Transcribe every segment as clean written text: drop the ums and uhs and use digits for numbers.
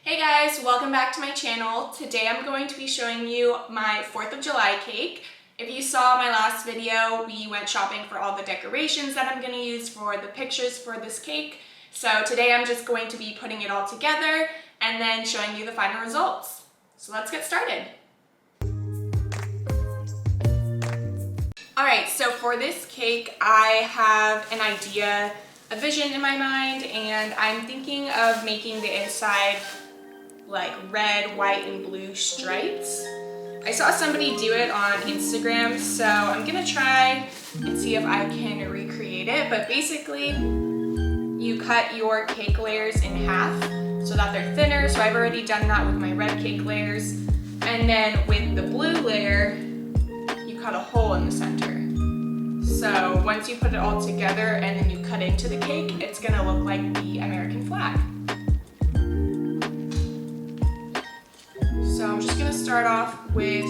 Hey guys, welcome back to my channel. Today I'm going to be showing you my 4th of July cake. If you saw my last video, we went shopping for all the decorations that I'm going to use for the pictures for this cake. So today I'm just going to be putting it all together and then showing you the final results. So let's get started. Alright, so for this cake I have an idea, a vision in my mind, and I'm thinking of making the inside like red, white, and blue stripes. I saw somebody do it on Instagram, so I'm gonna try and see if I can recreate it. But basically, you cut your cake layers in half so that they're thinner. So I've already done that with my red cake layers. And then with the blue layer, you cut a hole in the center. So once you put it all together and then you cut into the cake, it's gonna look like the American flag. So I'm just gonna start off with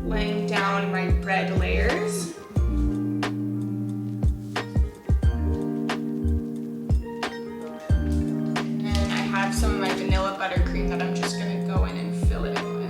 laying down my red layers. And then I have some of my vanilla buttercream that I'm just gonna go in and fill it in with.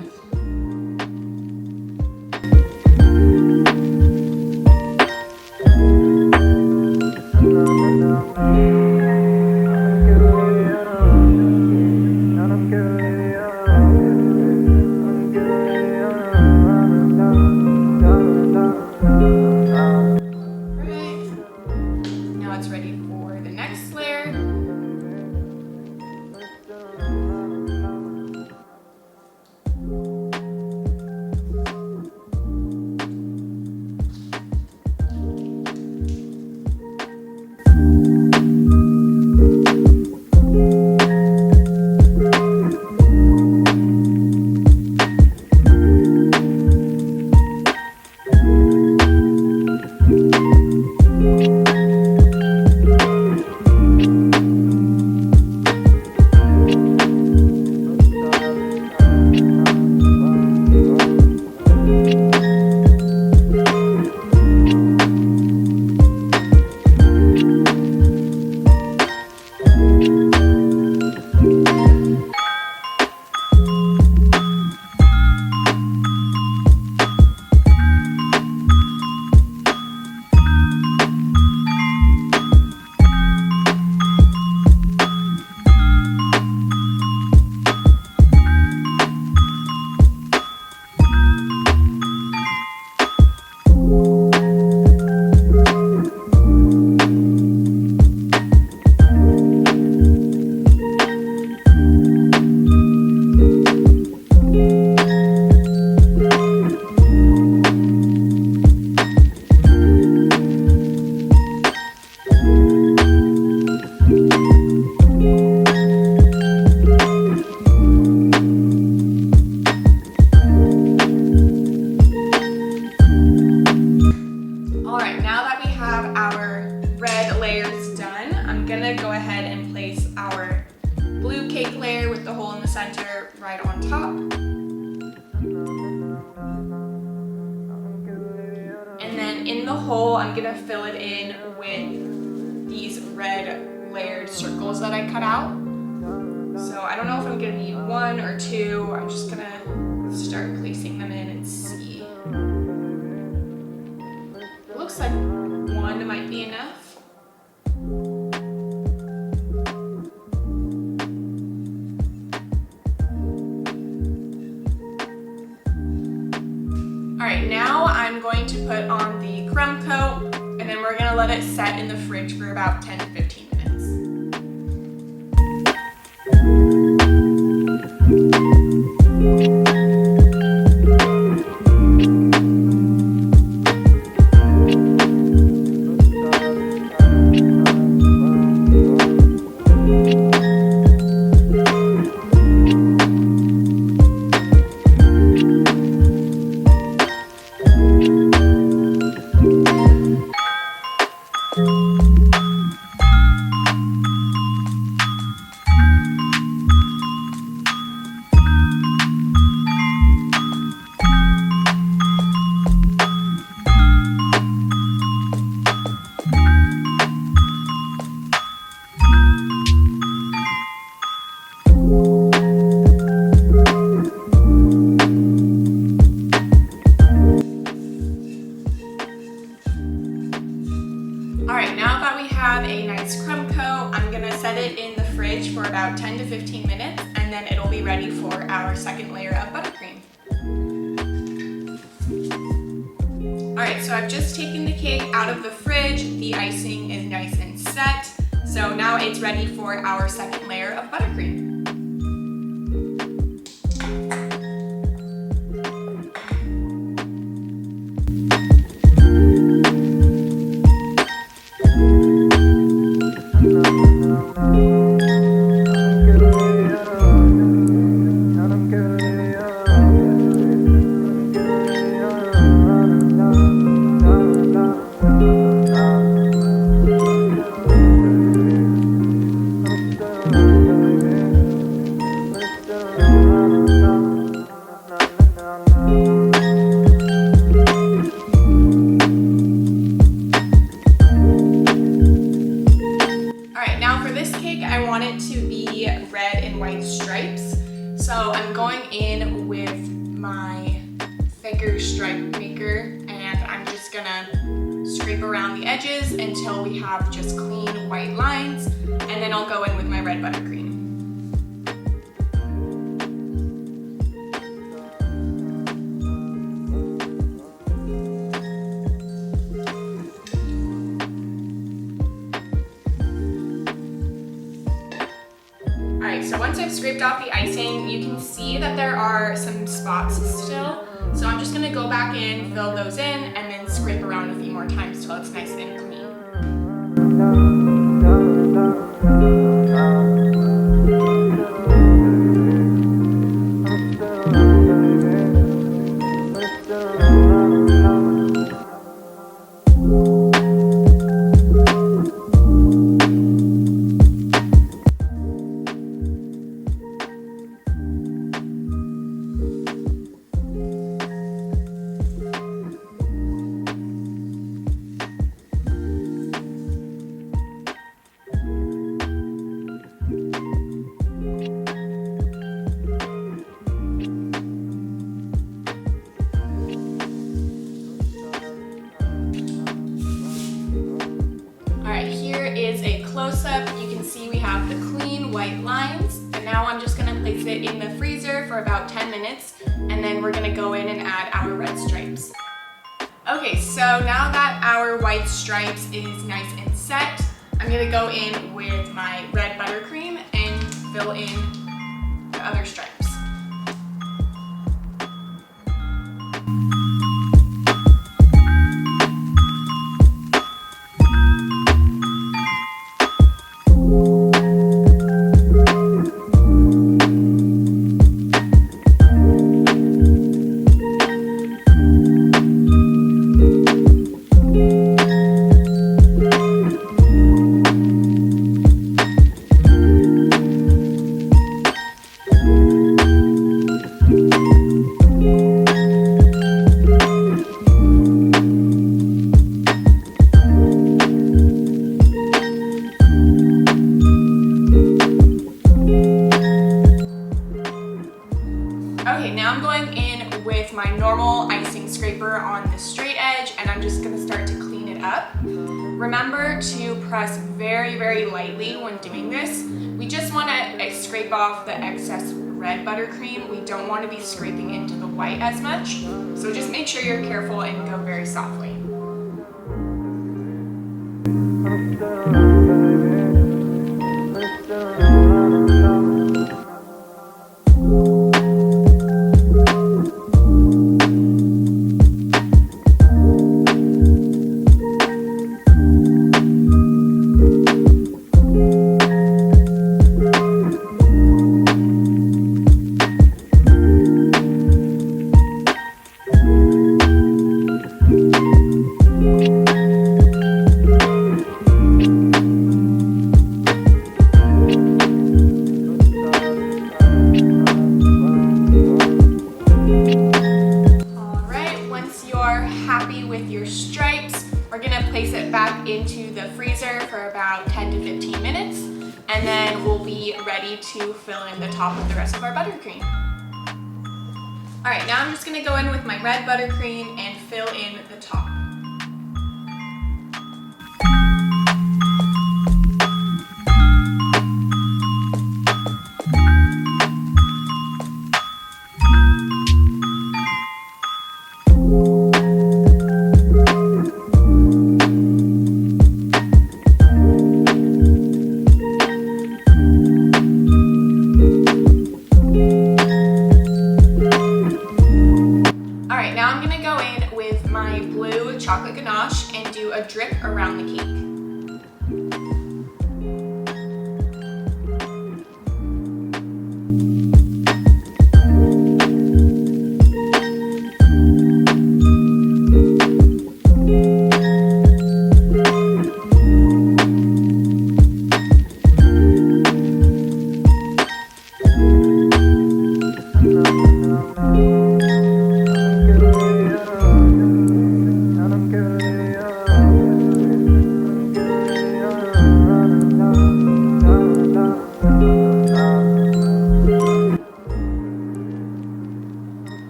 Go ahead and place our blue cake layer with the hole in the center right on top. And then in the hole, I'm gonna fill it in with these red layered circles that I cut out. So I don't know if I'm gonna need 1 or 2. I'm just gonna start placing them in and see. It looks like 1 might be enough. Alright, now I'm going to put on the crumb coat, and then we're going to let it set in the fridge for about 10 to 15 minutes. to 15 minutes, and then it'll be ready for our second layer of buttercream. Alright, so I've just taken the cake out of the fridge. The icing is nice and set. So now it's ready for our second layer of buttercream. I want it to be red and white stripes. So I'm going in with my thicker stripe maker and I'm just gonna scrape around the edges until we have just clean white lines, and then I'll go in with my red buttercream. So once I've scraped off the icing, you can see that there are some spots still. So I'm just gonna go back in, fill those in, and then scrape around a few more times till it's nice and clean. Alright, here is a close-up. You can see we have the clean white lines, and now I'm just going to place it in the freezer for about 10 minutes, and then we're going to go in and add our red stripes. Okay, so now that our white stripes is nice and set, I'm going to go in with my red buttercream and fill in the other stripes. Okay, now I'm going in with my normal icing scraper on the straight edge, and I'm just going to start to clean it up. Remember to press very, very lightly when doing this. We just want to scrape off the excess red buttercream. We don't want to be scraping into the white as much. So just make sure you're careful and go very softly. We're gonna place it back into the freezer for about 10 to 15 minutes, and then we'll be ready to fill in the top with the rest of our buttercream. All right, now I'm just gonna go in with my red buttercream and fill in the top.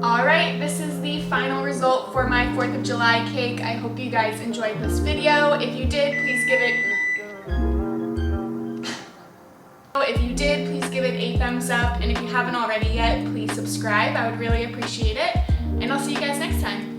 Alright, this is the final result for my 4th of July cake. I hope you guys enjoyed this video. If you did, please give it a thumbs up. And if you haven't already yet, please subscribe. I would really appreciate it. And I'll see you guys next time.